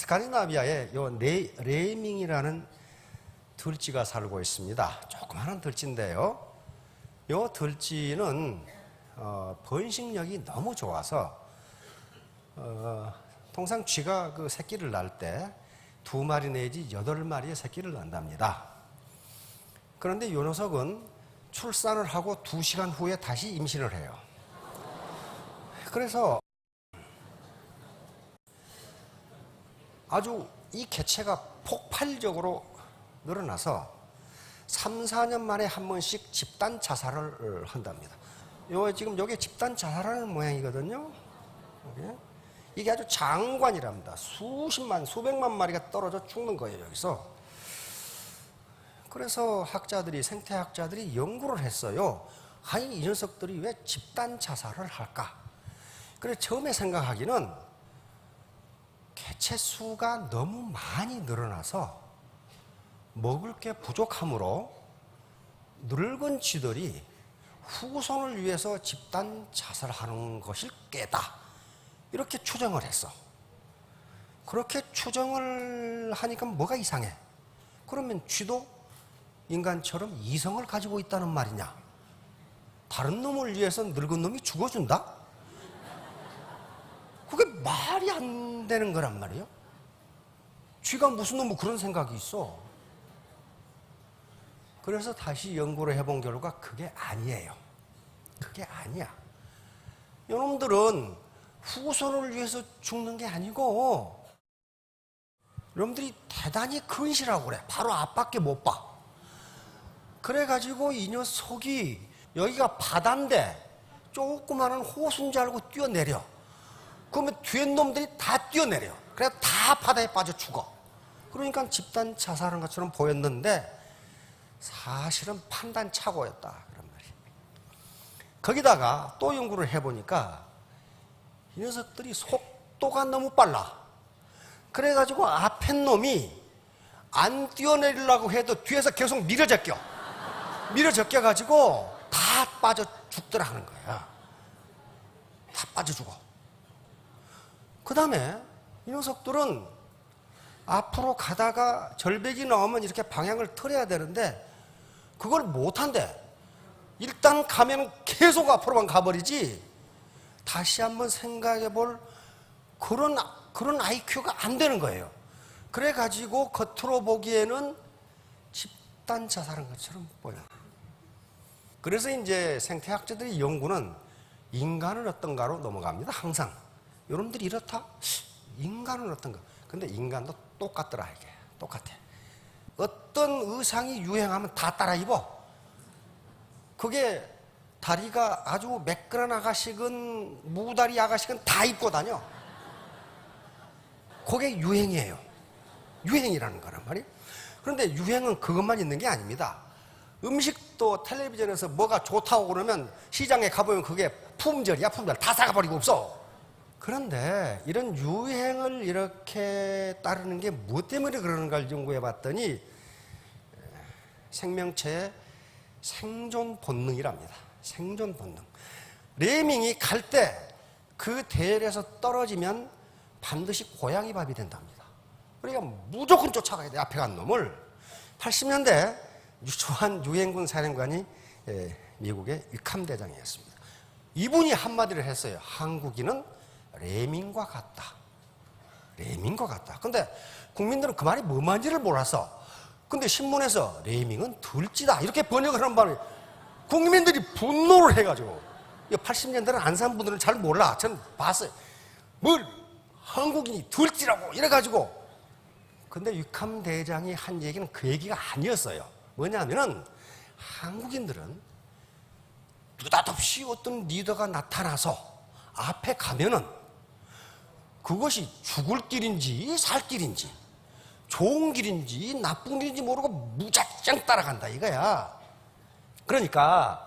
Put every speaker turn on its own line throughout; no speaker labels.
스칸디나비아에 요 레밍이라는 들쥐가 살고 있습니다. 조그마한 들쥐인데요. 요 들쥐는 번식력이 너무 좋아서 통상 쥐가 그 새끼를 낳을 때 2마리 내지 8마리의 새끼를 낳는답니다. 그런데 요 녀석은 출산을 하고 2시간 후에 다시 임신을 해요. 그래서 아주 이 개체가 폭발적으로 늘어나서 3, 4년 만에 한 번씩 집단 자살을 한답니다. 지금 요게 집단 자살하는 모양이거든요. 이게 아주 장관이랍니다. 수십만, 수백만 마리가 떨어져 죽는 거예요, 여기서. 그래서 생태학자들이 연구를 했어요. 아니, 이 녀석들이 왜 집단 자살을 할까? 그래서 처음에 생각하기는 개체 수가 너무 많이 늘어나서 먹을 게 부족하므로 늙은 쥐들이 후손을 위해서 집단 자살하는 것일 게다. 이렇게 추정을 했어. 그렇게 추정을 하니까 뭐가 이상해? 그러면 쥐도 인간처럼 이성을 가지고 있다는 말이냐? 다른 놈을 위해서 늙은 놈이 죽어준다? 그게 말이 안 되는 거란 말이에요. 쥐가 무슨 놈 그런 생각이 있어. 그래서 다시 연구를 해본 결과 그게 아니에요. 그게 아니야. 이놈들은 후손을 위해서 죽는 게 아니고 여러분들이 대단히 근실하고 그래. 바로 앞밖에 못 봐. 그래가지고 이 녀석이 여기가 바다인데 조그마한 호수인 줄 알고 뛰어내려. 그러면 뒤에 놈들이 다 뛰어내려. 그래서 다 바다에 빠져 죽어. 그러니까 집단 자살한 것처럼 보였는데 사실은 판단 착오였다. 그런 말이에요. 거기다가 또 연구를 해보니까 이 녀석들이 속도가 너무 빨라. 그래가지고 앞에 놈이 안 뛰어내리려고 해도 뒤에서 계속 밀어제껴가지고 다 빠져 죽더라 하는 거야. 다 빠져 죽어. 그 다음에 이 녀석들은 앞으로 가다가 절벽이 나오면 이렇게 방향을 틀어야 되는데 그걸 못한대. 일단 가면 계속 앞으로만 가버리지 다시 한번 생각해 볼 그런 IQ가 안 되는 거예요. 그래가지고 겉으로 보기에는 집단 자살한 것처럼 보여요. 그래서 이제 생태학자들의 연구는 인간은 어떤가로 넘어갑니다. 항상. 여러분들이 이렇다? 인간은 어떤가? 근데 인간도 똑같더라, 이게. 똑같아. 어떤 의상이 유행하면 다 따라 입어. 그게 다리가 아주 매끈한 아가씨건 무다리 아가씨건 다 입고 다녀. 그게 유행이에요. 유행이라는 거란 말이에요. 그런데 유행은 그것만 있는 게 아닙니다. 음식도 텔레비전에서 뭐가 좋다고 그러면 시장에 가보면 그게 품절이야, 품절. 다 사가버리고 없어. 그런데 이런 유행을 이렇게 따르는 게 무엇 때문에 그러는가를 연구해 봤더니 생명체의 생존 본능이랍니다. 생존 본능. 레밍이 갈 때 그 대열에서 떨어지면 반드시 고양이 밥이 된답니다. 그러니까 무조건 쫓아가야 돼, 앞에 간 놈을. 80년대 유초한 유엔군 사령관이 미국의 위캄 대장이었습니다. 이분이 한마디를 했어요. 한국인은 레밍과 같다. 레밍과 같다. 근데 국민들은 그 말이 뭐 말인지를 몰랐어. 근데 신문에서 레밍은 들쥐다 이렇게 번역을 한 바람에 국민들이 분노를 해가지고 80년대는 안 산 분들은 잘 몰라. 전 봤어요. 뭘 한국인이 들쥐라고 이래가지고. 근데 위캄 대장이 한 얘기는 그 얘기가 아니었어요. 뭐냐면은 한국인들은 느닷없이 어떤 리더가 나타나서 앞에 가면은 그것이 죽을 길인지 살 길인지 좋은 길인지 나쁜 길인지 모르고 무작정 따라간다 이거야. 그러니까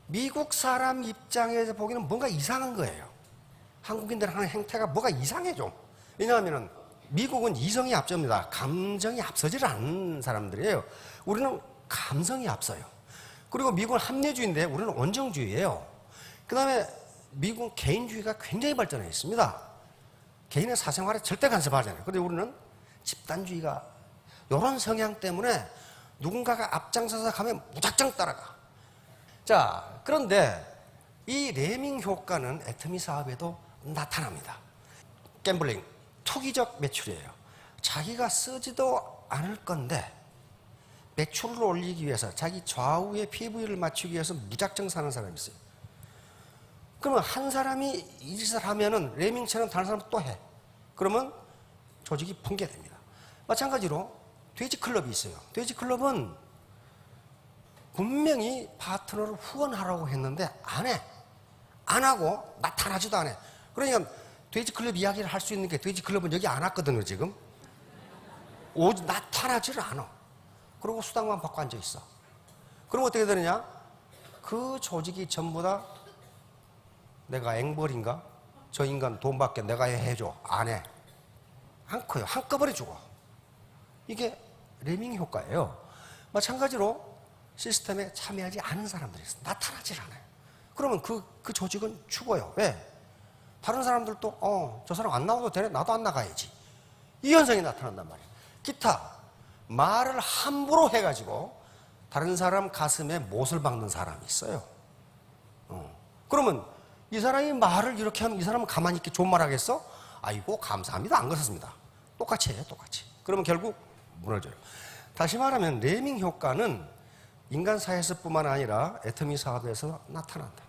미국 사람 입장에서 보기에는 뭔가 이상한 거예요. 한국인들 하는 행태가 뭐가 이상해 좀. 왜냐하면 미국은 이성이 앞섭니다. 감정이 앞서질 않는 사람들이에요. 우리는 감성이 앞서요. 그리고 미국은 합리주의인데 우리는 원정주의예요. 그 다음에 미국은 개인주의가 굉장히 발전해 있습니다. 개인의 사생활에 절대 간섭하지 않아요. 그런데 우리는 집단주의가 이런 성향 때문에 누군가가 앞장서서 가면 무작정 따라가. 자, 그런데 이 레밍 효과는 애터미 사업에도 나타납니다. 갬블링, 투기적 매출이에요. 자기가 쓰지도 않을 건데 매출을 올리기 위해서 자기 좌우의 PV를 맞추기 위해서 무작정 사는 사람이 있어요. 그러면 한 사람이 이 짓을 하면은 레밍처럼 다른 사람 또 해. 그러면 조직이 붕괴됩니다. 마찬가지로 돼지클럽이 있어요. 돼지클럽은 분명히 파트너를 후원하라고 했는데 안 해. 안 하고 나타나지도 않아. 그러니까 돼지클럽 이야기를 할 수 있는 게 돼지클럽은 여기 안 왔거든요, 지금. 오지 나타나지를 않아. 그리고 수당만 받고 앉아 있어. 그럼 어떻게 되느냐? 그 조직이 전부 다 내가 앵벌인가? 저 인간 돈 받게 내가 해줘. 안 해. 안 커요. 한꺼번에 죽어. 이게 레밍 효과예요. 마찬가지로 시스템에 참여하지 않은 사람들이 있어요. 나타나질 않아요. 그러면 그 조직은 죽어요. 왜? 다른 사람들도 저 사람 안 나와도 되네. 나도 안 나가야지. 이 현상이 나타난단 말이에요. 기타 말을 함부로 해가지고 다른 사람 가슴에 못을 박는 사람이 있어요. 그러면 이 사람이 말을 이렇게 하면 이 사람은 가만히 있게 좋은 말 하겠어? 아이고 감사합니다. 안 그렇습니다. 똑같이 해요. 똑같이. 그러면 결국 무너져요. 다시 말하면 레밍 효과는 인간 사회에서뿐만 아니라 애터미 사업에서 나타난다.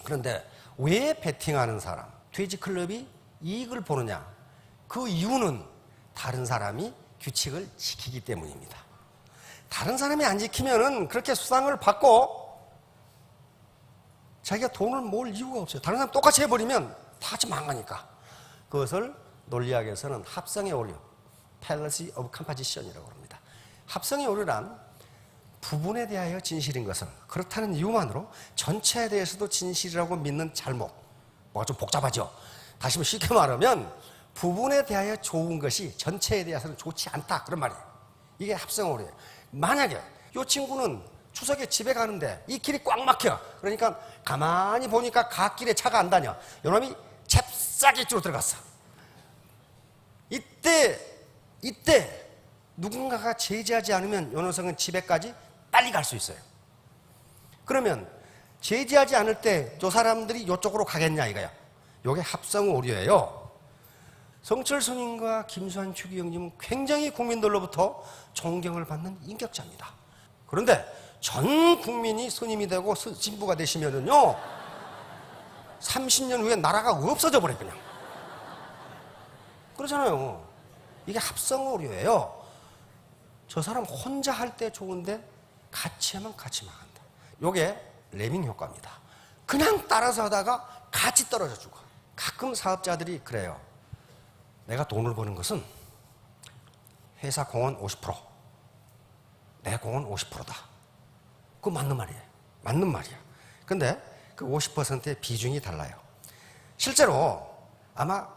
그런데 왜 베팅하는 사람, 돼지클럽이 이익을 보느냐? 그 이유는 다른 사람이 규칙을 지키기 때문입니다. 다른 사람이 안 지키면은 그렇게 수당을 받고 자기가 돈을 모을 이유가 없어요. 다른 사람 똑같이 해버리면 다 같이 망하니까. 그것을 논리학에서는 합성의 오류, fallacy of composition이라고 합니다. 합성의 오류란 부분에 대하여 진실인 것은 그렇다는 이유만으로 전체에 대해서도 진실이라고 믿는 잘못. 뭐가 좀 복잡하죠. 다시 쉽게 말하면 부분에 대하여 좋은 것이 전체에 대해서는 좋지 않다. 그런 말이에요. 이게 합성 오류예요. 만약에 이 친구는 추석에 집에 가는데 이 길이 꽉 막혀. 그러니까 가만히 보니까 갓길에 차가 안 다녀. 이놈이 잽싸게 이쪽으로 들어갔어. 이때 누군가가 제지하지 않으면 이 녀석은 집에까지 빨리 갈 수 있어요. 그러면 제지하지 않을 때 저 사람들이 이쪽으로 가겠냐 이거야. 이게 합성 오류예요. 성철 스님과 김수환 추기경님은 굉장히 국민들로부터 존경을 받는 인격자입니다. 그런데 전 국민이 스님이 되고 신부가 되시면은요 30년 후에 나라가 없어져 버려요. 그냥 그러잖아요. 이게 합성 오류예요. 저 사람 혼자 할 때 좋은데 같이 하면 같이 망한다. 이게 레밍 효과입니다. 그냥 따라서 하다가 같이 떨어져 죽어. 가끔 사업자들이 그래요. 내가 돈을 버는 것은 회사 공헌 50%, 내 공헌 50%다. 그거 맞는 말이에요. 맞는 말이야. 근데 그 50%의 비중이 달라요. 실제로 아마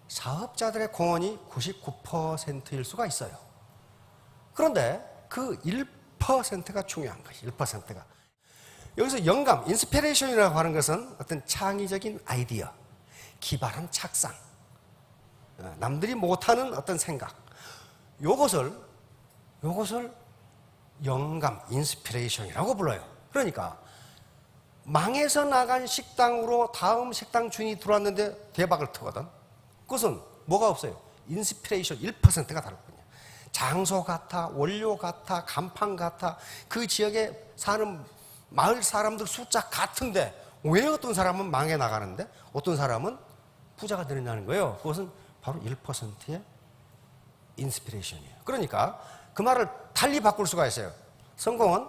사업자들의 공헌이 99%일 수가 있어요. 그런데 그 1%가 중요한 거예요. 1%가. 여기서 영감, 인스피레이션이라고 하는 것은 어떤 창의적인 아이디어, 기발한 착상, 남들이 못하는 어떤 생각, 요것을 영감, 인스피레이션이라고 불러요. 그러니까 망해서 나간 식당으로 다음 식당 주인이 들어왔는데 대박을 터거든. 그것은 뭐가 없어요? 인스피레이션 1%가 다르거든요. 장소 같아, 원료 같아, 간판 같아, 그 지역에 사는 마을 사람들 숫자 같은데 왜 어떤 사람은 망해 나가는데 어떤 사람은 부자가 되느냐는 거예요. 그것은 바로 1%의 인스피레이션이에요. 그러니까 그 말을 달리 바꿀 수가 있어요. 성공은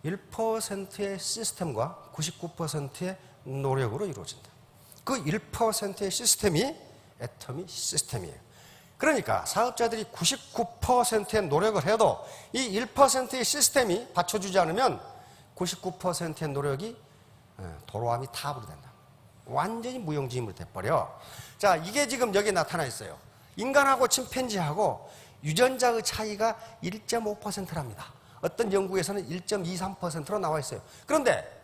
1%의 시스템과 99%의 노력으로 이루어진다. 그 1%의 시스템이 애터미 시스템이에요. 그러니까 사업자들이 99%의 노력을 해도 이 1%의 시스템이 받쳐주지 않으면 99%의 노력이 도로함이 타불이 된다. 완전히 무용지물이 돼버려. 자, 이게 지금 여기 나타나 있어요. 인간하고 침팬지하고 유전자의 차이가 1.5%랍니다. 어떤 연구에서는 1.23%로 나와 있어요. 그런데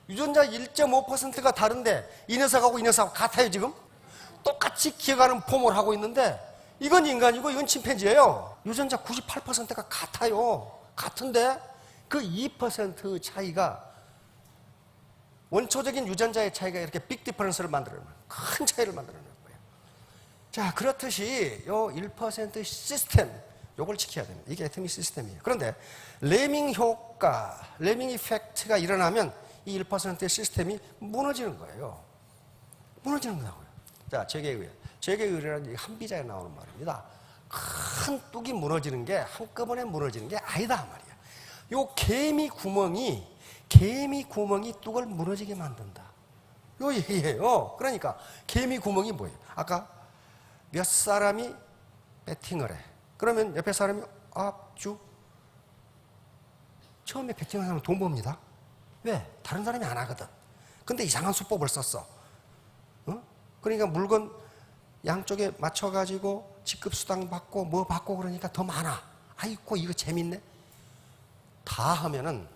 유전자 1.5%가 다른데 이 녀석하고 이 녀석하고 같아요 지금? 똑같이 기어가는 폼을 하고 있는데 이건 인간이고 이건 침팬지예요. 유전자 98%가 같아요. 같은데 그 2% 차이가, 원초적인 유전자의 차이가 이렇게 빅 디퍼런스를 만들어내는, 큰 차이를 만들어내는 거예요. 자, 그렇듯이 요 1% 시스템, 요걸 지켜야 됩니다. 이게 애터미 시스템이에요. 그런데 레밍 효과, 레밍 이펙트가 일어나면 이 1%의 시스템이 무너지는 거예요. 무너지는 거라고요. 자, 제계의뢰. 제계의뢰라는 한비자에 나오는 말입니다. 큰 뚝이 무너지는 게 한꺼번에 무너지는 게 아니다 말이야. 요 개미 구멍이 뚝을 무너지게 만든다. 요 얘기예요. 그러니까 개미 구멍이 뭐예요? 아까 몇 사람이 배팅을 해. 그러면 옆에 사람이 앞주. 처음에 배팅하는 사람은 돈 법니다. 왜? 다른 사람이 안 하거든. 근데 이상한 수법을 썼어. 그러니까 물건 양쪽에 맞춰가지고 직급수당 받고 뭐 받고 그러니까 더 많아. 아이고 이거 재밌네. 다 하면은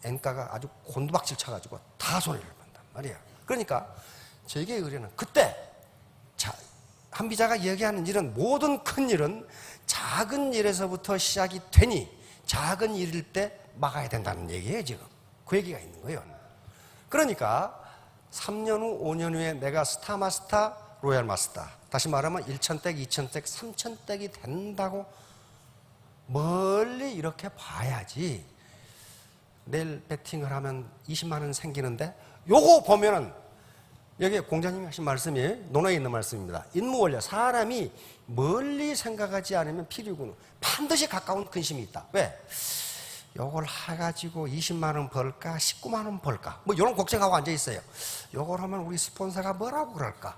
N가가 아주 곤두박질 쳐가지고 다 손해를 본단 말이야. 그러니까 재계 의뢰는 그때 한비자가 얘기하는 일은, 모든 큰 일은 작은 일에서부터 시작이 되니 작은 일일 때 막아야 된다는 얘기예요. 지금 그 얘기가 있는 거예요. 그러니까 3년 후 5년 후에 내가 스타마스터 로얄 마스터, 다시 말하면 1,000댁 2,000댁 3,000댁이 된다고 멀리 이렇게 봐야지. 내일 배팅을 하면 20만 원 생기는데, 요거 보면은 여기 공자님이 하신 말씀이 논어에 있는 말씀입니다. 인무원래, 사람이 멀리 생각하지 않으면 필요군 반드시 가까운 근심이 있다. 왜? 요걸 해가지고 20만 원 벌까 19만 원 벌까 뭐 이런 걱정하고 앉아 있어요. 요걸 하면 우리 스폰서가 뭐라고 그럴까?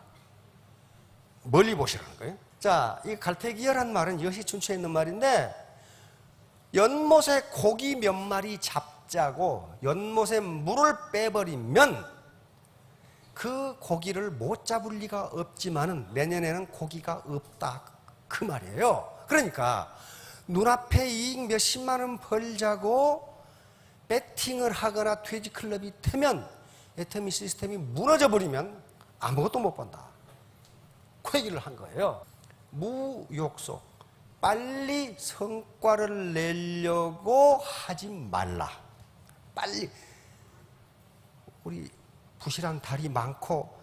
멀리 보시라는 거예요. 자, 이 갈태기열한 말은 여시춘추에 있는 말인데, 연못에 고기 몇 마리 잡자고 연못에 물을 빼버리면 그 고기를 못 잡을 리가 없지만은 내년에는 고기가 없다, 그 말이에요. 그러니까 눈앞에 이익 몇십만 원 벌자고 배팅을 하거나 돼지클럽이 되면 애터미 시스템이 무너져 버리면 아무것도 못 본다, 그 얘기를 한 거예요. 무욕속, 빨리 성과를 내려고 하지 말라. 빨리, 우리 부실한 다리 많고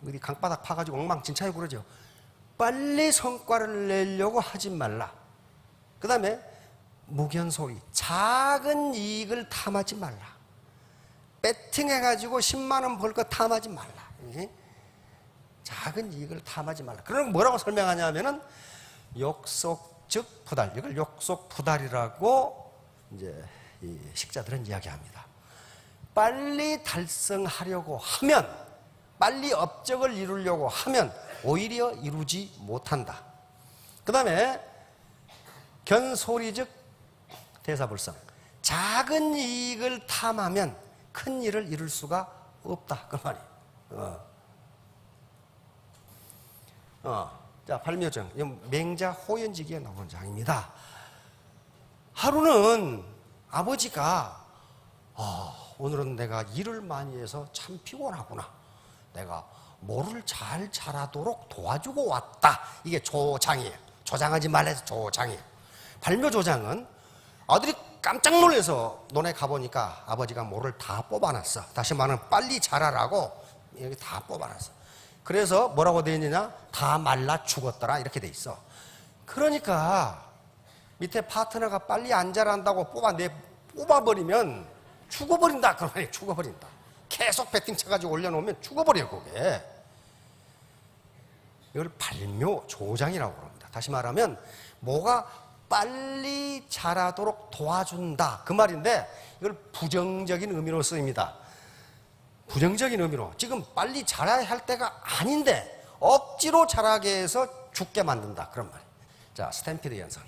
어디 강바닥 파가지고 엉망진창이고 그러죠. 빨리 성과를 내려고 하지 말라. 그 다음에 무견소리, 작은 이익을 탐하지 말라. 배팅해가지고 10만 원 벌 거 탐하지 말라. 작은 이익을 탐하지 말라. 그럼 뭐라고 설명하냐면은 욕속즉 부달, 이걸 욕속부달이라고 이제 이 식자들은 이야기합니다. 빨리 달성하려고 하면, 빨리 업적을 이루려고 하면 오히려 이루지 못한다. 그 다음에 견소리즉 대사불성, 작은 이익을 탐하면 큰 일을 이룰 수가 없다, 그 말이에요. 자, 발묘정, 맹자 호연지기에 나오는 장입니다. 하루는 아버지가 오늘은 내가 일을 많이 해서 참 피곤하구나, 내가 모를 잘 자라도록 도와주고 왔다. 이게 조장이에요. 조장하지 말래서 조장이에요. 발묘조장은 아들이 깜짝 놀라서 논에 가보니까 아버지가 모를 다 뽑아놨어. 다시 말하면 빨리 자라라고 여기 다 뽑아놨어. 그래서 뭐라고 되어 있느냐, 다 말라 죽었더라, 이렇게 돼 있어. 그러니까 밑에 파트너가 빨리 안 자란다고 뽑아버리면 죽어버린다, 그 말이에요. 죽어버린다. 계속 배팅 쳐가지고 올려놓으면 죽어버려요, 그게. 이걸 발묘조장이라고 합니다. 다시 말하면 뭐가 빨리 자라도록 도와준다, 그 말인데 이걸 부정적인 의미로 쓰입니다. 부정적인 의미로, 지금 빨리 자라야 할 때가 아닌데 억지로 자라게 해서 죽게 만든다, 그런 말이에요. 자, 스탬피드 현상.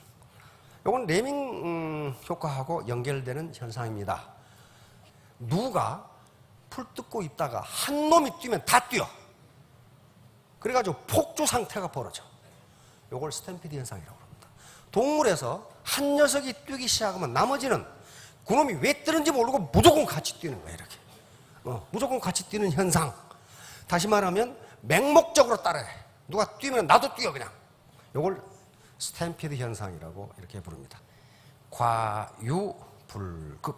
이건 레밍 효과하고 연결되는 현상입니다. 누가 풀 뜯고 있다가 한 놈이 뛰면 다 뛰어. 그래가지고 폭주 상태가 벌어져. 이걸 스탬피드 현상이라고 합니다. 동물에서 한 녀석이 뛰기 시작하면 나머지는 그놈이 왜 뛰는지 모르고 무조건 같이 뛰는 거예요, 이렇게. 무조건 같이 뛰는 현상. 다시 말하면 맹목적으로 따라해. 누가 뛰면 나도 뛰어 그냥. 이걸 스탬피드 현상이라고 이렇게 부릅니다. 과유불급.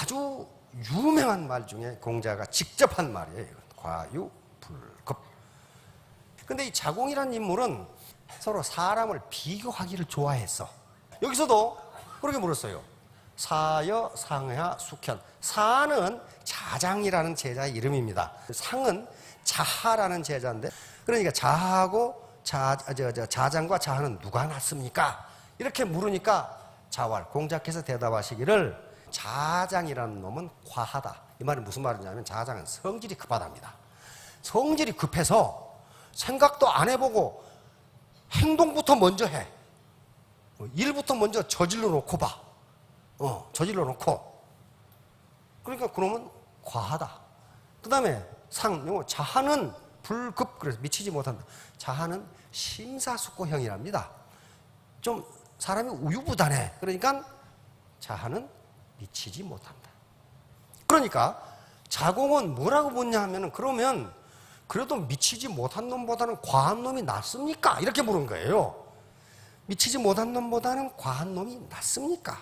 아주 유명한 말 중에 공자가 직접 한 말이에요. 과유불급. 근데 이 자공이라는 인물은 서로 사람을 비교하기를 좋아했어. 여기서도 그렇게 물었어요. 사여, 상하, 숙현. 사는 자장이라는 제자의 이름입니다. 상은 자하라는 제자인데, 그러니까 자하고 자장과 자하는 누가 낫습니까? 이렇게 물으니까 자왈, 공자께서 대답하시기를 자장이라는 놈은 과하다. 이 말은 무슨 말이냐면 자장은 성질이 급하답니다. 성질이 급해서 생각도 안 해보고 행동부터 먼저 해. 일부터 먼저 저질러 놓고 봐. 저질러 놓고. 그러니까 그놈은 과하다. 그 다음에 자하는 불급, 그래서 미치지 못한다. 자하는 심사숙고형이랍니다. 좀 사람이 우유부단해. 그러니까 자하는 미치지 못한다. 그러니까 자공은 뭐라고 묻냐 하면은, 그러면 그래도 미치지 못한 놈보다는 과한 놈이 낫습니까? 이렇게 물은 거예요. 미치지 못한 놈보다는 과한 놈이 낫습니까?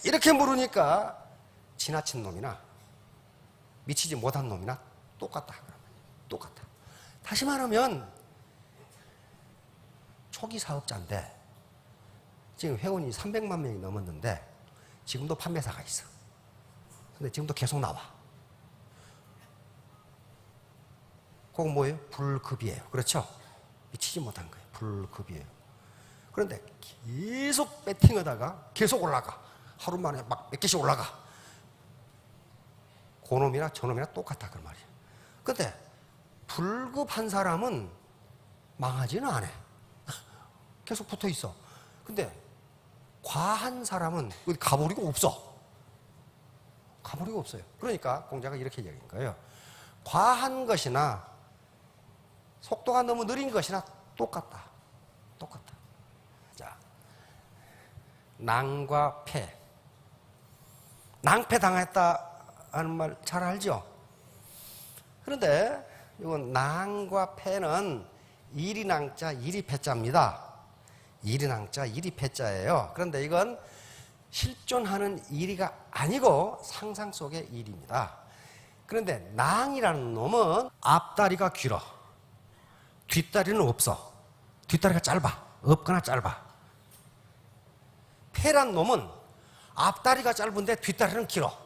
이렇게 물으니까 지나친 놈이나 미치지 못한 놈이나 똑같다. 똑같다. 다시 말하면 초기 사업자인데 지금 회원이 300만 명이 넘었는데 지금도 판매사가 있어. 근데 지금도 계속 나와. 그건 뭐예요? 불급이에요. 그렇죠? 미치지 못한 거예요. 불급이에요. 그런데 계속 배팅하다가 계속 올라가. 하루 만에 막 몇 개씩 올라가. 그놈이나 저놈이나 똑같다. 그 말이에요. 근데 불급한 사람은 망하지는 않아. 계속 붙어 있어. 근데 과한 사람은 어디 가버리고 없어. 가버리고 없어요. 그러니까 공자가 이렇게 얘기한 거예요. 과한 것이나 속도가 너무 느린 것이나 똑같다. 똑같다. 자, 낭과 패. 낭패 당했다 하는 말 잘 알죠? 그런데 이건 낭과 패는 일이낭자, 일이패자입니다. 일이낭자, 일이패자예요. 그런데 이건 실존하는 일이가 아니고 상상 속의 일입니다. 그런데 낭이라는 놈은 앞다리가 길어. 뒷다리는 없어. 뒷다리가 짧아. 없거나 짧아. 패란 놈은 앞다리가 짧은데 뒷다리는 길어.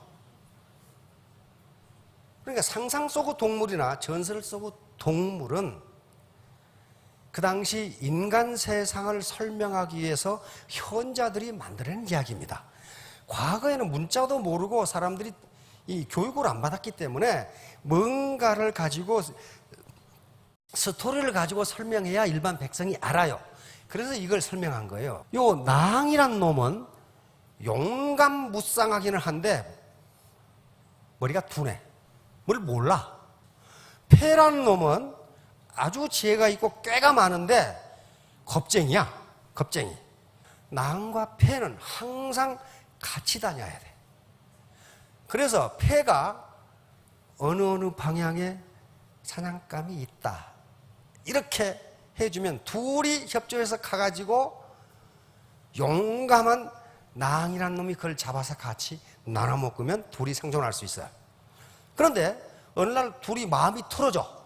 그러니까 상상 속의 동물이나 전설 속의 동물은 그 당시 인간 세상을 설명하기 위해서 현자들이 만들어낸 이야기입니다. 과거에는 문자도 모르고 사람들이 이 교육을 안 받았기 때문에 뭔가를 가지고 스토리를 가지고 설명해야 일반 백성이 알아요. 그래서 이걸 설명한 거예요. 요 낭이란 놈은 용감무쌍하기는 한데 머리가 둔해. 뭘 몰라. 패라는 놈은 아주 지혜가 있고 꾀가 많은데 겁쟁이야. 겁쟁이. 낭과 패는 항상 같이 다녀야 돼. 그래서 패가 어느 방향에 사냥감이 있다. 이렇게 해주면 둘이 협조해서 가가지고 용감한 낭이라는 놈이 그걸 잡아서 같이 나눠 먹으면 둘이 생존할 수 있어요. 그런데 어느 날 둘이 마음이 틀어져.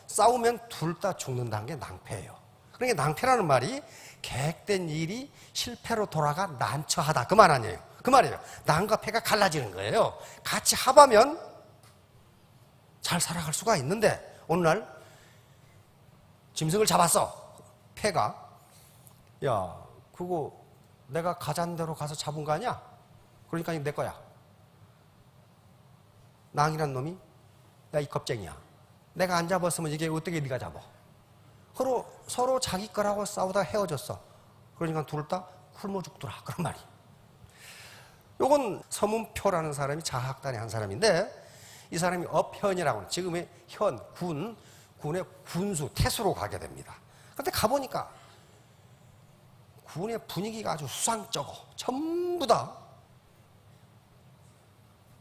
싸우면 둘 다 죽는다는 게 낭패예요. 그러니까 낭패라는 말이 계획된 일이 실패로 돌아가 난처하다. 그 말 아니에요. 그 말이에요. 낭과 패가 갈라지는 거예요. 같이 합하면 잘 살아갈 수가 있는데 어느 날 짐승을 잡았어. 패가. 야, 그거 내가 가자는 대로 가서 잡은 거 아니야? 그러니까 이거 내 거야. 낭이란 놈이 야, 이 겁쟁이야. 내가 안 잡았으면 이게 어떻게 네가 잡아? 서로 자기 거라고 싸우다 헤어졌어. 그러니까 둘 다 굶어 죽더라. 그런 말이. 요건 서문표라는 사람이 자학단의 한 사람인데 이 사람이 업현이라고 지금의 군의 군수, 태수로 가게 됩니다. 그런데 가보니까 군의 분위기가 아주 수상쩍어. 전부 다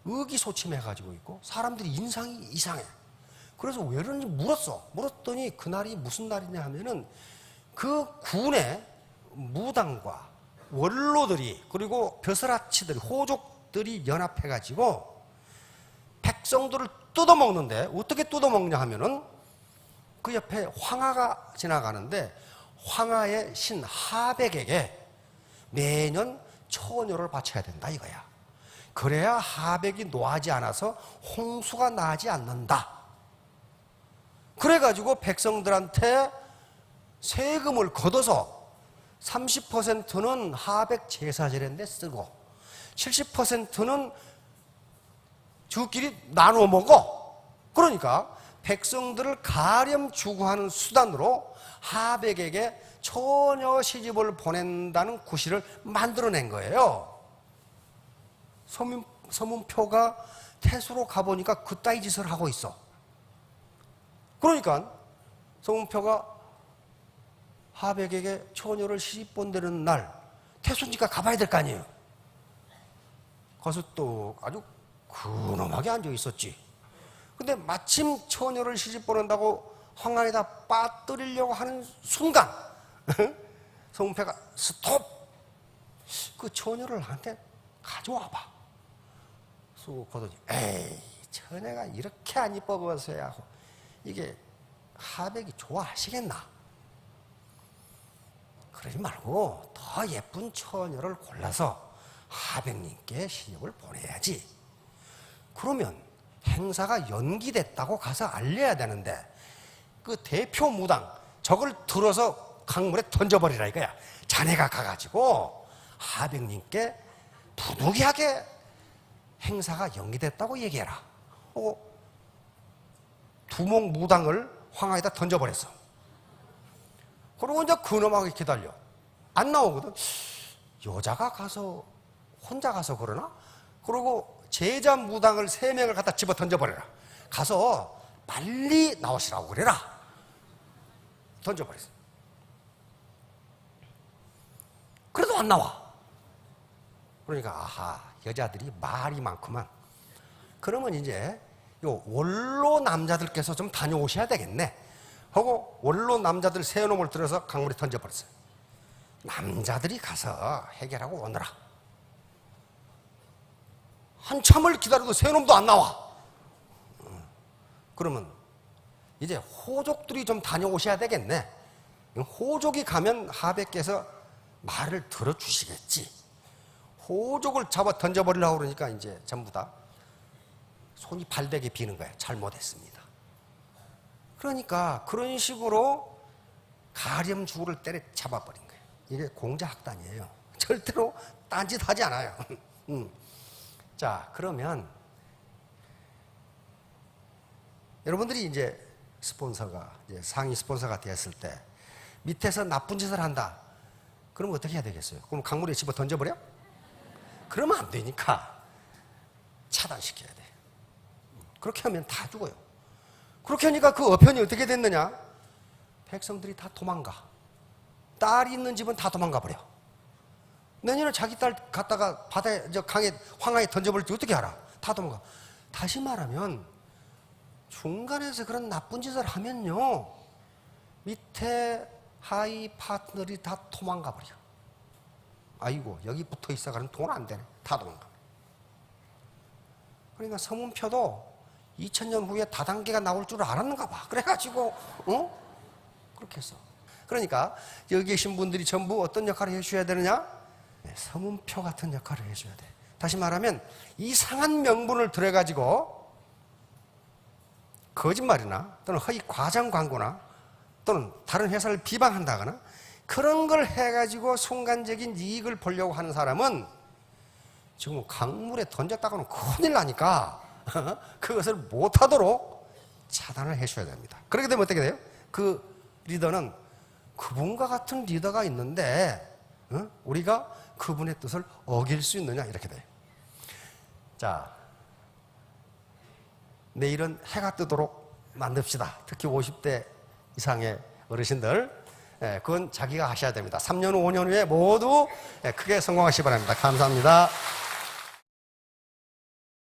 의기소침해가지고 있고 사람들이 인상이 이상해. 그래서 왜 그런지 물었어. 물었더니 그날이 무슨 날이냐 하면은 그 군의 무당과 원로들이 그리고 벼슬아치들, 호족들이 연합해가지고 백성들을 뜯어먹는데 어떻게 뜯어먹냐 하면은 그 옆에 황하가 지나가는데 황하의 신 하백에게 매년 처녀를 바쳐야 된다 이거야. 그래야 하백이 노하지 않아서 홍수가 나지 않는다. 그래가지고 백성들한테 세금을 걷어서 30%는 하백 제사절인데 쓰고 70%는 저끼리 나누어 먹어. 그러니까 백성들을 가렴 주고하는 수단으로 하백에게 처녀 시집을 보낸다는 구실을 만들어낸 거예요. 서문표가 태수로 가보니까 그따위 짓을 하고 있어. 그러니까 서문표가 하백에게 처녀를 시집 본다는 날 태수니까 가봐야 될 거 아니에요. 가서 또 아주 근엄하게 앉아 있었지. 근데 마침 처녀를 시집 보낸다고 황하에다 빠뜨리려고 하는 순간 서문표가 스톱! 그 처녀를 나한테 가져와봐. 쑥 보더니 에이 처녀가 이렇게 안 이뻐 보여서야 이게 하백이 좋아하시겠나? 그러지 말고 더 예쁜 처녀를 골라서 하백님께 시집을 보내야지. 그러면 행사가 연기됐다고 가서 알려야 되는데 그 대표 무당 저걸 들어서 강물에 던져버리라 이거야. 자네가 가가지고 하백님께 부득이하게 행사가 연기됐다고 얘기해라. 두목 무당을 황하에다 던져버렸어. 그리고 이제 근엄하게 기다려. 안 나오거든. 여자가 가서 혼자 가서 그러나? 그리고 제자 무당을 3명을 갖다 집어 던져버려라. 가서 빨리 나오시라고 그래라. 던져버렸어. 그래도 안 나와. 그러니까 아하 여자들이 말이 많구만. 그러면 이제 요 원로 남자들께서 좀 다녀오셔야 되겠네 하고 원로 남자들 3놈을 들어서 강물에 던져버렸어요. 남자들이 가서 해결하고 오너라. 한참을 기다려도 3놈도 안 나와. 그러면 이제 호족들이 좀 다녀오셔야 되겠네. 호족이 가면 하백께서 말을 들어주시겠지. 호족을 잡아 던져버리려고 그러니까 이제 전부 다 손이 발대게 비는 거야. 잘못했습니다. 그러니까 그런 식으로 가렴주구를 때려 잡아버린 거예요. 이게 공자학단이에요. 절대로 딴짓하지 않아요. 자, 그러면 여러분들이 이제 스폰서가 이제 상위 스폰서가 되었을 때 밑에서 나쁜 짓을 한다. 그럼 어떻게 해야 되겠어요? 그럼 강물에 집어 던져버려? 그러면 안 되니까 차단시켜야 돼. 그렇게 하면 다 죽어요. 그렇게 하니까 그 어편이 어떻게 됐느냐? 백성들이 다 도망가. 딸이 있는 집은 다 도망가 버려. 내년에 자기 딸 갖다가 바다에, 강에, 황하에 던져버릴지 어떻게 알아? 다 도망가. 다시 말하면 중간에서 그런 나쁜 짓을 하면요, 밑에 하이 파트너들이 다 도망가 버려. 아이고 여기 붙어 있어. 그러면 돈 안 되네. 다 도망가. 그러니까 서문표도 2000년 후에 다단계가 나올 줄 알았는가 봐. 그래가지고 그렇게 했어. 그러니까 여기 계신 분들이 전부 어떤 역할을 해주셔야 되느냐? 서문표 같은 역할을 해줘야 돼. 다시 말하면 이상한 명분을 들여가지고 거짓말이나 또는 허위 과장 광고나 또는 다른 회사를 비방한다거나 그런 걸 해가지고 순간적인 이익을 보려고 하는 사람은 지금 강물에 던졌다가는 큰일 나니까 그것을 못하도록 차단을 해줘야 됩니다. 그렇게 되면 어떻게 돼요? 그 리더는 그분과 같은 리더가 있는데 우리가 그분의 뜻을 어길 수 있느냐 이렇게 돼요. 자, 내일은 해가 뜨도록 만듭시다. 특히 50대 이상의 어르신들, 그건 자기가 하셔야 됩니다. 3년 후 5년 후에 모두 크게 성공하시기 바랍니다. 감사합니다.